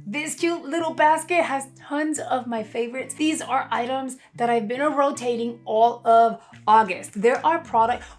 This cute little basket has tons of my favorites. These are items that I've been rotating all of August. There are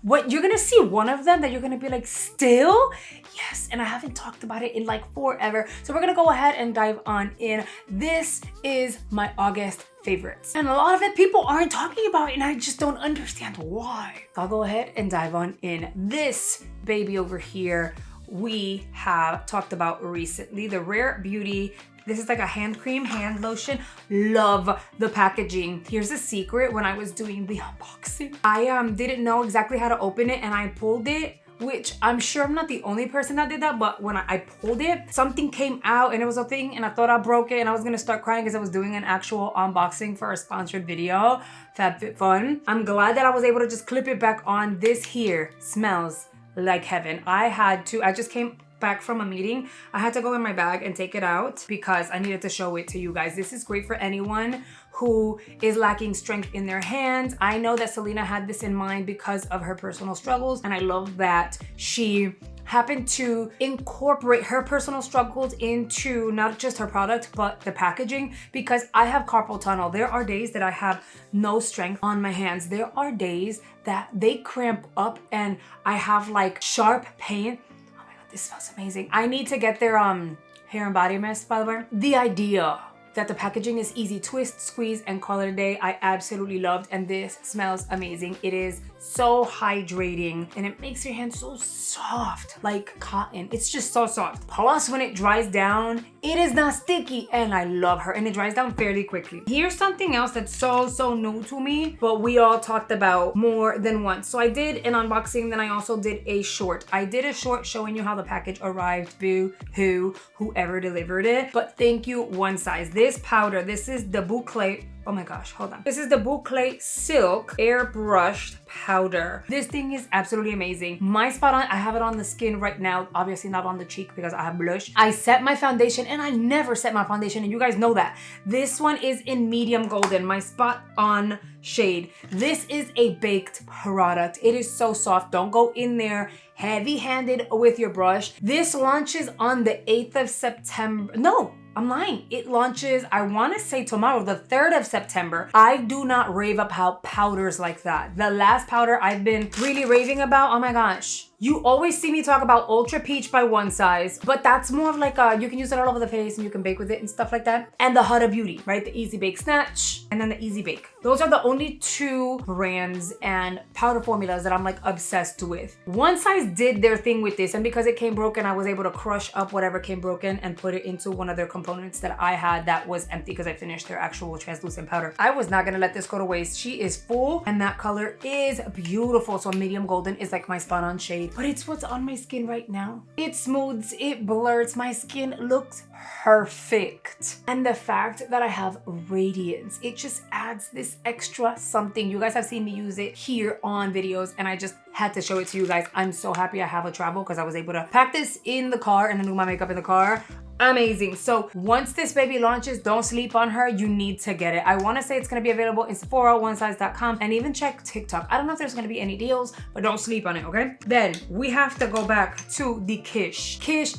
what you're gonna see one of them that you're gonna be like, still? Yes, and I haven't talked about it in like forever. So we're gonna go ahead and dive on in. This is my August favorites. And a lot of it people aren't talking about, and I just don't understand why. I'll go ahead and dive on in. This baby over here, we have talked about recently, the Rare Beauty. This is like a hand cream, hand lotion. Love the packaging. Here's a secret. When I was doing the unboxing, I didn't know exactly how to open it, and I pulled it, which I'm sure I'm not the only person that did that, but when I pulled it, something came out and it was a thing, and I thought I broke it, and I was gonna start crying because I was doing an actual unboxing for a sponsored video, FabFitFun. I'm glad that I was able to just clip it back on. This here smells like heaven. I just came back from a meeting. I had to go in my bag and take it out because I needed to show it to you guys. This is great for anyone who is lacking strength in their hands. I know that Selena had this in mind because of her personal struggles, and I love that she happened to incorporate her personal struggles into not just her product, but the packaging, because I have carpal tunnel. There are days that I have no strength on my hands. There are days that they cramp up and I have like sharp pain. Oh my God, this smells amazing. I need to get their hair and body mist, by the way. The idea that the packaging is easy, twist, squeeze, and call it a day, I absolutely loved, and this smells amazing. It is so hydrating, and it makes your hands so soft, like cotton. It's just so soft. Plus, when it dries down, it is not sticky, and I love her, and it dries down fairly quickly. Here's something else that's so new to me, but we all talked about more than once. So I did an unboxing, then I also did a short. I did a short showing you how the package arrived, whoever delivered it, but thank you, One Size. This powder, this is the Boucle. Oh my gosh, hold on. This is the Boucle Silk Airbrushed Powder. This thing is absolutely amazing. My spot on, I have it on the skin right now. Obviously not on the cheek because I have blush. I set my foundation, and I never set my foundation, and you guys know that. This one is in medium golden, my spot on shade. This is a baked product. It is so soft. Don't go in there heavy-handed with your brush. This launches on the 8th of September. No, I'm lying. It launches, I want to say tomorrow, the 3rd of September. I do not rave about powders like that. The last powder I've been really raving about, oh my gosh. You always see me talk about Ultra Peach by One Size, but that's more of like you can use it all over the face and you can bake with it and stuff like that. And the Huda Beauty, right? The Easy Bake Snatch and then the Easy Bake. Those are the only two brands and powder formulas that I'm like obsessed with. One Size did their thing with this, and because it came broken, I was able to crush up whatever came broken and put it into one of their components that I had that was empty because I finished their actual translucent powder. I was not gonna let this go to waste. She is full and that color is beautiful. So medium golden is like my spot on shade. But it's what's on my skin right now. It smooths, it blurs, my skin looks perfect. And the fact that I have radiance, it just adds this extra something. You guys have seen me use it here on videos, and I just had to show it to you guys. I'm so happy I have a travel because I was able to pack this in the car and then do my makeup in the car. Amazing. So once this baby launches, don't sleep on her. You need to get it. I want to say it's going to be available in Sephora, onesize.com, and even check TikTok. I don't know if there's going to be any deals, but don't sleep on it, okay? Then we have to go back to the Kish. Kish.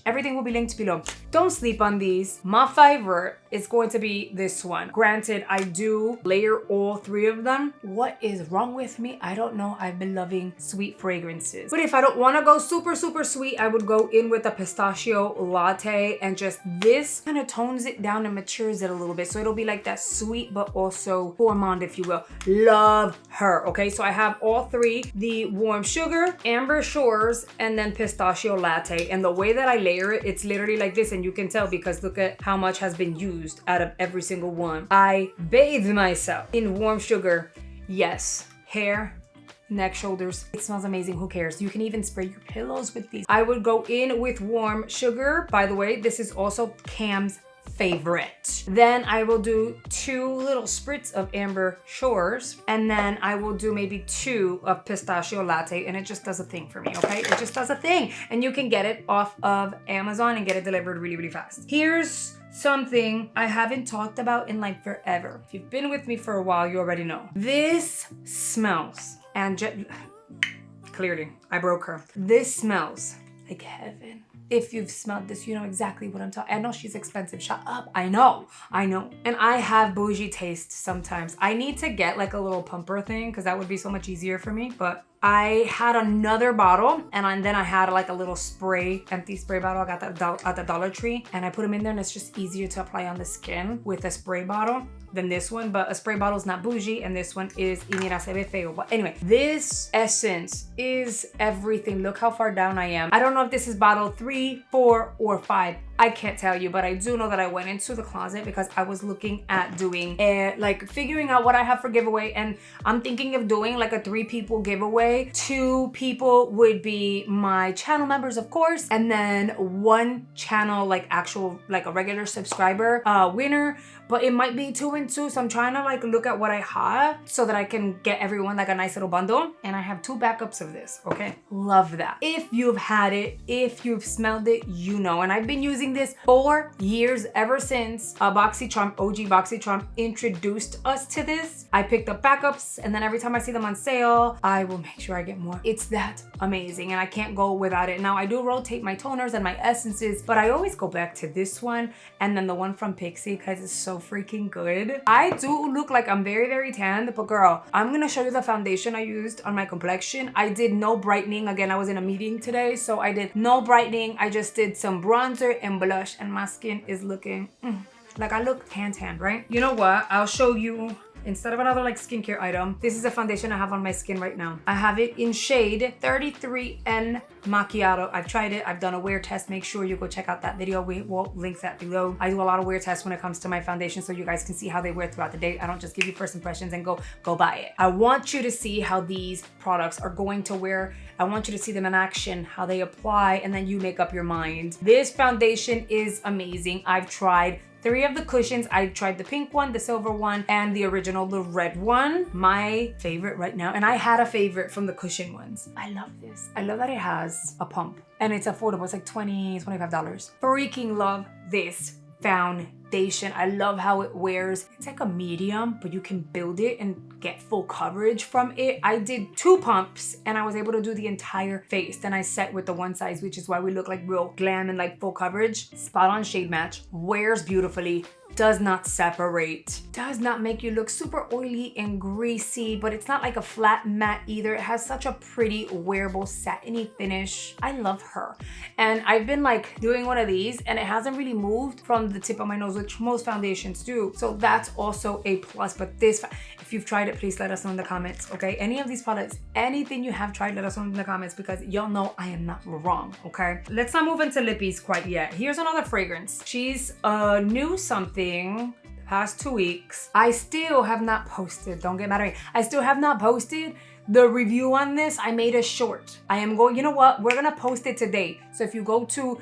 Everything will be linked below. Don't sleep on these. My favorite is going to be this one. Granted, I do layer all three of them. What is wrong with me? I don't know. I've been loving sweet fragrances. But if I don't want to go super sweet, I would go in with a pistachio latte, and just this kind of tones it down and matures it a little bit. So it'll be like that sweet, but also gourmand, if you will. Love her, okay? So I have all three, the warm sugar, amber shores, and then pistachio latte. And the way that I layer it, it's literally like this, and you can tell because look at how much has been used out of every single one. I bathe myself in warm sugar. Yes, hair, neck, shoulders. It smells amazing. Who cares? You can even spray your pillows with these. I would go in with warm sugar. By the way, this is also Cam's favorite. Then I will do 2 little spritz of amber shores, and then I will do maybe 2 of pistachio latte, and it just does a thing for me, okay? It just does a thing, and you can get it off of Amazon and get it delivered really fast. Here's something I haven't talked about in like forever. If you've been with me for a while, you already know. This smells, and clearly I broke her. This smells like heaven. If you've smelled this, you know exactly what I'm talking. I know she's expensive. Shut up. I know. And I have bougie taste sometimes. I need to get like a little pumper thing because that would be so much easier for me. But I had another bottle and then I had like a little empty spray bottle. I got that at the Dollar Tree and I put them in there, and it's just easier to apply on the skin with a spray bottle than this one. But a spray bottle is not bougie and this one is y mira, se ve feo. But anyway, this essence is everything. Look how far down I am. I don't know if this is bottle 3, 4, or 5. I can't tell you, but I do know that I went into the closet because I was looking at doing like figuring out what I have for giveaway, and I'm thinking of doing like a 3 people giveaway. 2 people would be my channel members, of course, and then 1 channel like actual like a regular subscriber winner. But it might be 2 and 2, so I'm trying to like look at what I have so that I can get everyone like a nice little bundle. And I have 2 backups of this, okay? Love that. If you've had it, if you've smelled it, you know. And I've been using this for years, ever since BoxyCharm, OG BoxyCharm introduced us to this. I picked up backups, and then every time I see them on sale, I will make sure I get more. It's that amazing, and I can't go without it. Now, I do rotate my toners and my essences, but I always go back to this one and then the one from Pixi because it's so freaking good. I do look like I'm very, very tanned, but girl, I'm gonna show you the foundation I used on my complexion. I did no brightening. Again, I was in a meeting today, so I did no brightening. I just did some bronzer and blush, and my skin is looking like I look tan, right? You know what? I'll show you. Instead of another like skincare item, this is a foundation I have on my skin right now. I have it in shade 33N Macchiato. I've tried it. I've done a wear test. Make sure you go check out that video. We will link that below. I do a lot of wear tests when it comes to my foundation, so you guys can see how they wear throughout the day. I don't just give you first impressions and go buy it. I want you to see how these products are going to wear. I want you to see them in action, how they apply, and then you make up your mind. This foundation is amazing. I've tried 3 of the cushions. I tried the pink one, the silver one, and the original, the red one. My favorite right now, and I had a favorite from the cushion ones. I love this. I love that it has a pump and it's affordable. It's like $20, $25. Freaking love this foundation. I love how it wears. It's like a medium, but you can build it and get full coverage from it. I did 2 pumps and I was able to do the entire face. Then I set with the 1 size, which is why we look like real glam and like full coverage. Spot on shade match. Wears beautifully. Does not separate, does not make you look super oily and greasy, but it's not like a flat matte either. It has such a pretty wearable satiny finish. I love her. And I've been like doing one of these and it hasn't really moved from the tip of my nose, which most foundations do. So that's also a plus. But this, if you've tried it, please let us know in the comments, okay? Any of these products, anything you have tried, let us know in the comments because y'all know I am not wrong, okay? Let's not move into lippies quite yet. Here's another fragrance. She's new something the past 2 weeks. I still have not posted, don't get mad at me. I still have not posted the review on this. I made a short. I am going, you know what? We're gonna post it today. So if you go to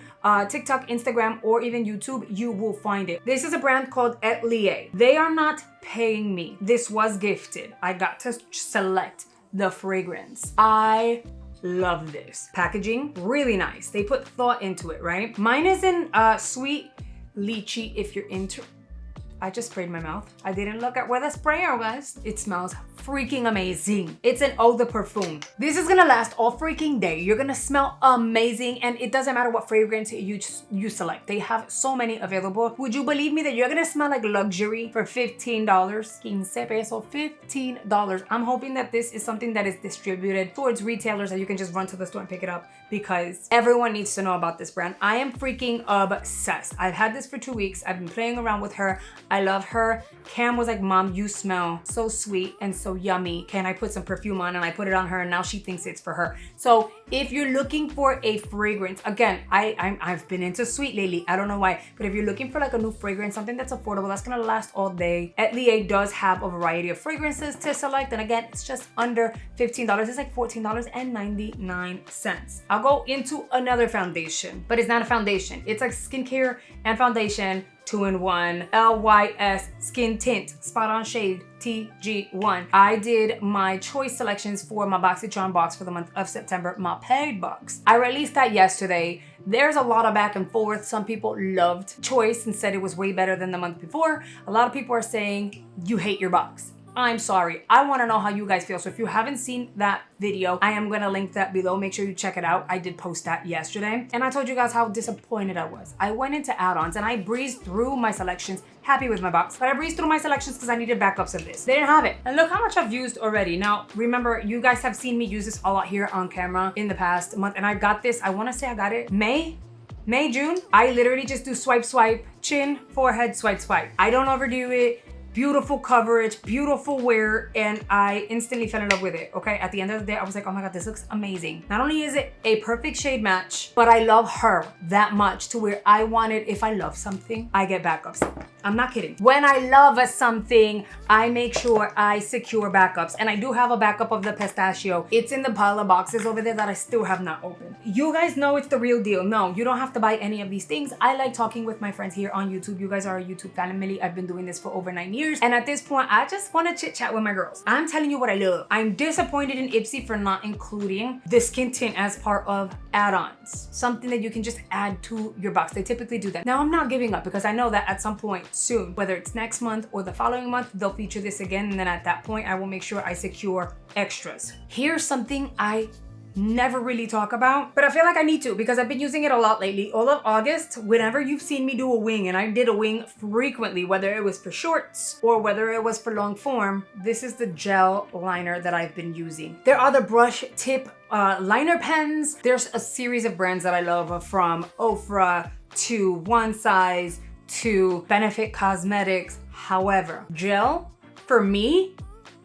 TikTok, Instagram, or even YouTube, you will find it. This is a brand called Atelier. They are not paying me. This was gifted. I got to select the fragrance. I love this. Packaging, really nice. They put thought into it, right? Mine is in sweet lychee if you're into. I just sprayed my mouth. I didn't look at where the sprayer was. It smells freaking amazing. It's an eau de parfum. This is gonna last all freaking day. You're gonna smell amazing, and it doesn't matter what fragrance you select. They have so many available. Would you believe me that you're gonna smell like luxury for $15? 15 pesos, $15. I'm hoping that this is something that is distributed towards retailers that you can just run to the store and pick it up because everyone needs to know about this brand. I am freaking obsessed. I've had this for 2 weeks. I've been playing around with her. I love her. Cam was like, Mom, you smell so sweet and so yummy. Can I put some perfume on? And I put it on her and now she thinks it's for her. So if you're looking for a fragrance, again, I've been into sweet lately. I don't know why, but if you're looking for like a new fragrance, something that's affordable, that's gonna last all day, Atelier does have a variety of fragrances to select. And again, it's just under $15. It's like $14.99. I'll go into another foundation, but it's not a foundation. It's like skincare and foundation 2-in-1, LYS Skin Tint, Spot On Shade TG1. I did my choice selections for my BoxyCharm box for the month of September, my paid box. I released that yesterday. There's a lot of back and forth. Some people loved choice and said it was way better than the month before. A lot of people are saying you hate your box. I'm sorry. I want to know how you guys feel. So if you haven't seen that video, I am going to link that below. Make sure you check it out. I did post that yesterday. And I told you guys how disappointed I was. I went into add-ons and I breezed through my selections. Happy with my box. But I breezed through my selections because I needed backups of this. They didn't have it. And look how much I've used already. Now, remember, you guys have seen me use this a lot here on camera in the past month. And I got this, I want to say I got it May, June. I literally just do swipe, swipe, chin, forehead, swipe, swipe. I don't overdo it. Beautiful coverage, beautiful wear, and I instantly fell in love with it, okay? At the end of the day, I was like, oh my God, this looks amazing. Not only is it a perfect shade match, but I love her that much to where I wanted, if I love something, I get backups. I'm not kidding. When I love something, I make sure I secure backups. And I do have a backup of the pistachio. It's in the pile of boxes over there that I still have not opened. You guys know it's the real deal. No, you don't have to buy any of these things. I like talking with my friends here on YouTube. You guys are a YouTube family. I've been doing this for over 9 years. And at this point, I just want to chit chat with my girls. I'm telling you what I love. I'm disappointed in Ipsy for not including the skin tint as part of add-ons. Something that you can just add to your box. They typically do that. Now, I'm not giving up because I know that at some point soon, whether it's next month or the following month, they'll feature this again. And then at that point, I will make sure I secure extras. Here's something I never really talk about, but I feel like I need to because I've been using it a lot lately. All of August, whenever you've seen me do a wing, and I did a wing frequently, whether it was for shorts or whether it was for long form, this is the gel liner that I've been using. There are the brush tip liner pens. There's a series of brands that I love, from Ofra to One Size to Benefit Cosmetics. However, gel for me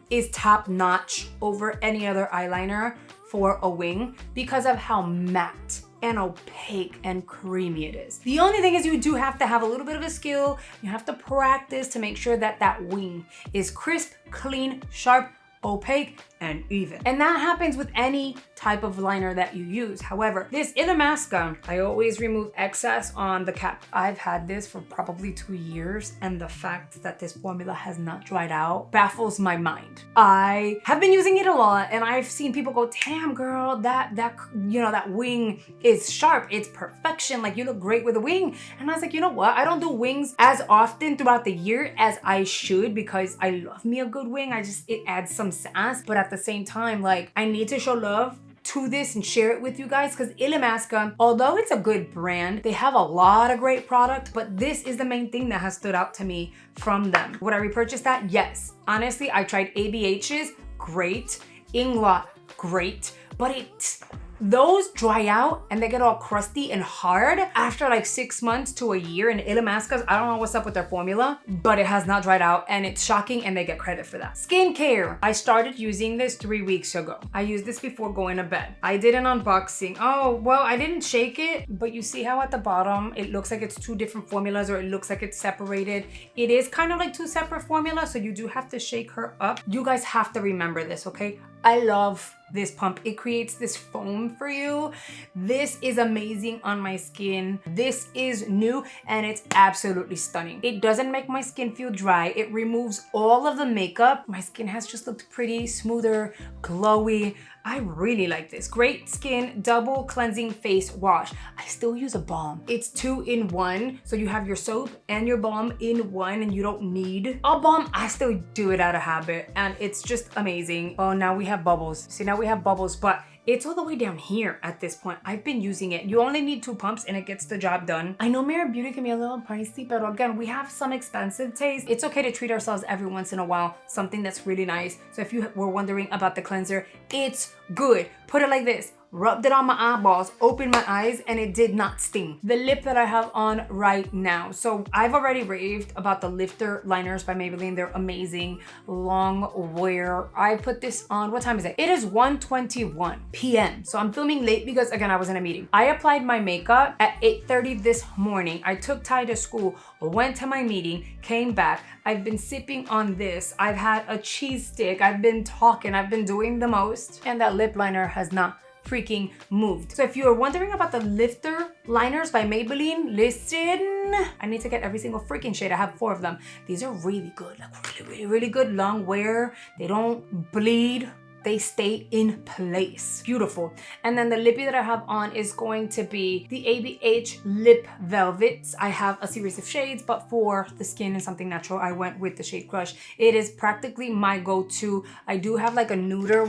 is top notch over any other eyeliner for a wing because of how matte and opaque and creamy it is. The only thing is you do have to have a little bit of a skill. You have to practice to make sure that that wing is crisp, clean, sharp, opaque, and even. And that happens with any type of liner that you use. However, this Illamasqua, I always remove excess on the cap. I've had this for probably 2 years, and the fact that this formula has not dried out baffles my mind. I have been using it a lot, and I've seen people go, damn girl, that wing is sharp. It's perfection. Like, you look great with a wing. And I was like, you know what? I don't do wings as often throughout the year as I should because I love me a good wing. It adds some sass, but at the same time, like, I need to show love to this and share it with you guys because Illamasqua, although it's a good brand, they have a lot of great product, but this is the main thing that has stood out to me from them. Would I repurchase that? Yes. Honestly, I tried ABH's, great. Inglot, great, but those dry out and they get all crusty and hard after like 6 months to a year. And Illamasqua's, I don't know what's up with their formula, but it has not dried out and it's shocking and they get credit for that. Skincare. I started using this 3 weeks ago. I used this before going to bed. I did an unboxing. Oh, well, I didn't shake it, but you see how at the bottom, it looks like it's 2 different formulas or it looks like it's separated. It is kind of like 2 separate formulas, so you do have to shake her up. You guys have to remember this, okay? I love this pump. It creates this foam for you. This is amazing on my skin. This is new and it's absolutely stunning. It doesn't make my skin feel dry. It removes all of the makeup. My skin has just looked pretty, smoother, glowy. I really like this. Great skin, double cleansing face wash. I still use a balm. It's 2 in 1. So you have your soap and your balm in one and you don't need a balm. I still do it out of habit and it's just amazing. Oh, now we have bubbles. See, now we have bubbles, but it's all the way down here at this point. I've been using it. You only need 2 pumps and it gets the job done. I know Mirror Beauty can be a little pricey, but again, we have some expensive taste. It's okay to treat ourselves every once in a while. Something that's really nice. So if you were wondering about the cleanser, it's good. Put it like this. Rubbed it on my eyeballs, opened my eyes, and it did not sting. The lip that I have on right now. So I've already raved about the lifter liners by Maybelline. They're amazing, long wear. I put this on, what time is it? It is 1:21 p.m. So I'm filming late because again, I was in a meeting. I applied my makeup at 8:30 this morning. I took Ty to school, went to my meeting, came back. I've been sipping on this. I've had a cheese stick. I've been talking. I've been doing the most. And that lip liner has not freaking moved. So if you are wondering about the lifter liners by Maybelline, listen, I need to get every single freaking shade. I have 4 of them. These are really good, like really, really, really good long wear. They don't bleed. they stay in place. Beautiful. And then the lippy that I have on is going to be the ABH Lip Velvets. I have a series of shades, but for the skin and something natural, I went with the Shade Crush. It is practically my go-to. I do have like a nudier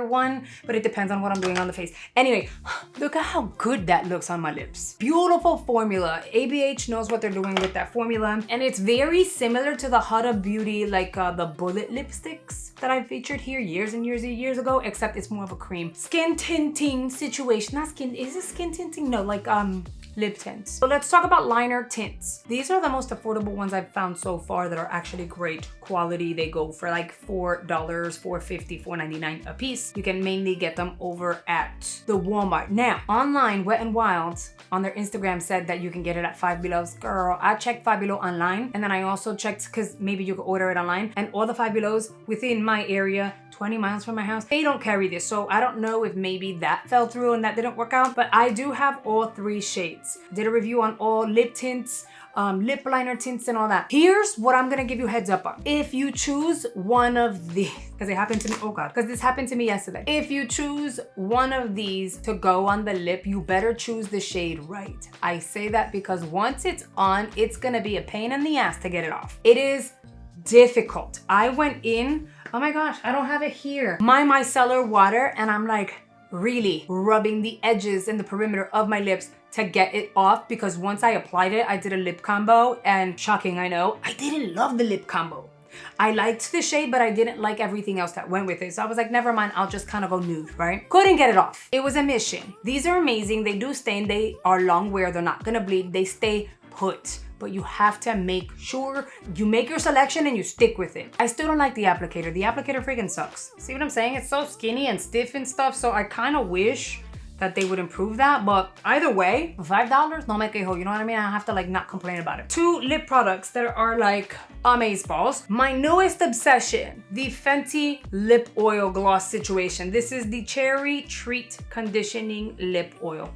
one, but it depends on what I'm doing on the face. Anyway, look at how good that looks on my lips. Beautiful formula. ABH knows what they're doing with that formula, and it's very similar to the Huda Beauty, like the bullet lipsticks that I featured here years and years ago, except it's more of a cream. Skin tinting situation. Not skin, is it skin tinting? No, like lip tints. So let's talk about liner tints. These are the most affordable ones I've found so far that are actually great quality. They go for like $4, $4.50, $4.99 a piece. You can mainly get them over at the Walmart. Now, online, Wet n Wild on their Instagram said that you can get it at Five Below's. Girl, I checked Five Below online, and then I also checked, because maybe you could order it online, and all the Five Belows within my area, 20 miles from my house, they don't carry this. So I don't know if maybe that fell through and that didn't work out, but I do have all 3 shades. Did a review on all lip tints, lip liner tints and all that. Here's what I'm gonna give you heads up on. If you choose one of these, because it happened to me, oh God, because this happened to me yesterday. If you choose one of these to go on the lip, you better choose the shade right. I say that because once it's on, it's gonna be a pain in the ass to get it off. It is difficult. I went in, oh my gosh, I don't have it here. My micellar water, and I'm like really rubbing the edges and the perimeter of my lips to get it off, because once I applied it, I did a lip combo, and shocking, I know, I didn't love the lip combo. I liked the shade, but I didn't like everything else that went with it. So I was like, never mind, I'll just kind of go nude, right? Couldn't get it off. It was a mission. These are amazing. They do stain. They are long wear. They're not gonna bleed. They stay put. But you have to make sure you make your selection and you stick with it. I still don't like the applicator. The applicator freaking sucks. See what I'm saying? It's so skinny and stiff and stuff. So I kind of wish that they would improve that, but either way, $5, no me quejo, you know what I mean? I have to like not complain about it. 2 lip products that are like amazeballs. My newest obsession, the Fenty lip oil gloss situation. This is the Cherry Treat Conditioning Lip Oil.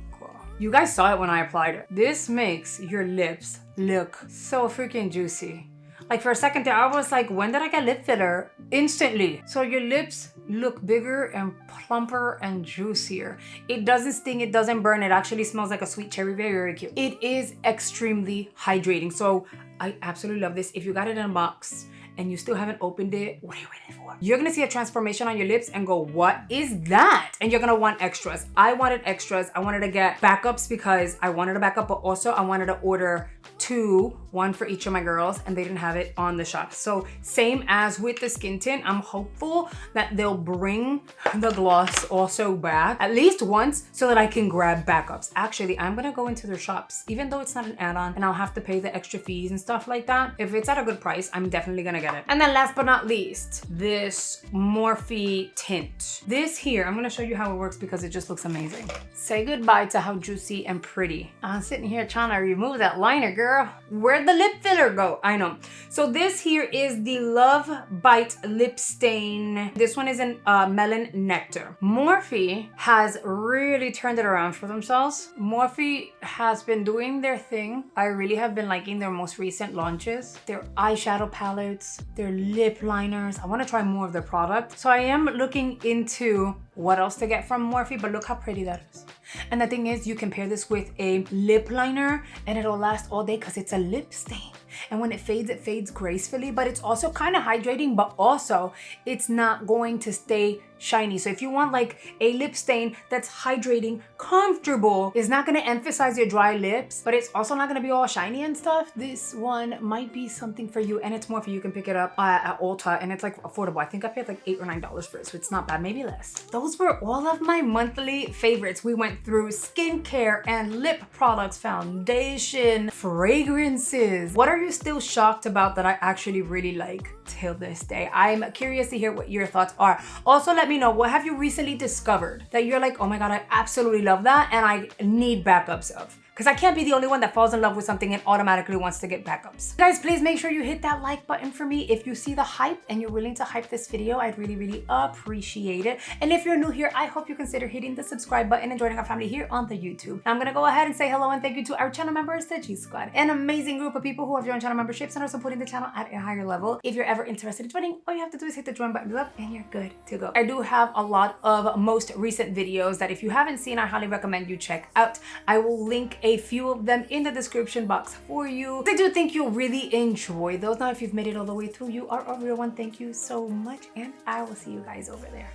You guys saw it when I applied it. This makes your lips look so freaking juicy. Like for a second there, I was like, when did I get lip filler? Instantly. So your lips look bigger and plumper and juicier. It doesn't sting, it doesn't burn. It actually smells like a sweet cherry, very, very cute. It is extremely hydrating. So I absolutely love this. If you got it in a box and you still haven't opened it, what are you waiting for? You're gonna see a transformation on your lips and go, what is that? And you're gonna want extras. I wanted extras. I wanted to get backups because I wanted a backup, but also I wanted to order 2, 1 for each of my girls, and they didn't have it on the shop. So same as with the skin tint, I'm hopeful that they'll bring the gloss also back at least once so that I can grab backups. Actually, I'm gonna go into their shops, even though it's not an add-on and I'll have to pay the extra fees and stuff like that. If it's at a good price, I'm definitely gonna get it. And then last but not least, this Morphe tint. This here, I'm gonna show you how it works because it just looks amazing. Say goodbye to how juicy and pretty. I'm sitting here trying to remove that liner, girl. Where'd the lip filler go? I know. So this here is the Love Bite Lip Stain. This one is in Melon Nectar. Morphe has really turned it around for themselves. Morphe has been doing their thing. I really have been liking their most recent launches. Their eyeshadow palettes, their lip liners. I want to try more of their product. So I am looking into what else to get from Morphe, but look how pretty that is. And the thing is, you can pair this with a lip liner and it'll last all day because it's a lip stain. And when it fades gracefully, but it's also kind of hydrating, but also it's not going to stay shiny. So if you want like a lip stain that's hydrating, comfortable, is not going to emphasize your dry lips, but it's also not going to be all shiny and stuff, this one might be something for you. And it's more for you can pick it up at Ulta, and it's like affordable. I think I paid like $8 or $9 for it, so it's not bad, maybe less. Those were all of my monthly favorites. We went through skincare and lip products, foundation, fragrances. What are you still shocked about that I actually really like till this day? I'm curious to hear what your thoughts are. Also, let me know, what have you recently discovered that you're like, oh my God, I absolutely love that and I need backups of? because I can't be the only one that falls in love with something and automatically wants to get backups. Guys, please make sure you hit that like button for me. If you see the hype and you're willing to hype this video, I'd really, really appreciate it. And if you're new here, I hope you consider hitting the subscribe button and joining our family here on the YouTube. Now I'm gonna go ahead and say hello and thank you to our channel members, the G Squad, an amazing group of people who have joined channel memberships and are supporting the channel at a higher level. If you're ever interested in joining, all you have to do is hit the join button below and you're good to go. I do have a lot of most recent videos that if you haven't seen, I highly recommend you check out. I will link a few of them in the description box for you. I do think you'll really enjoy those. Now, if you've made it all the way through, you are a real one. Thank you so much, and I will see you guys over there.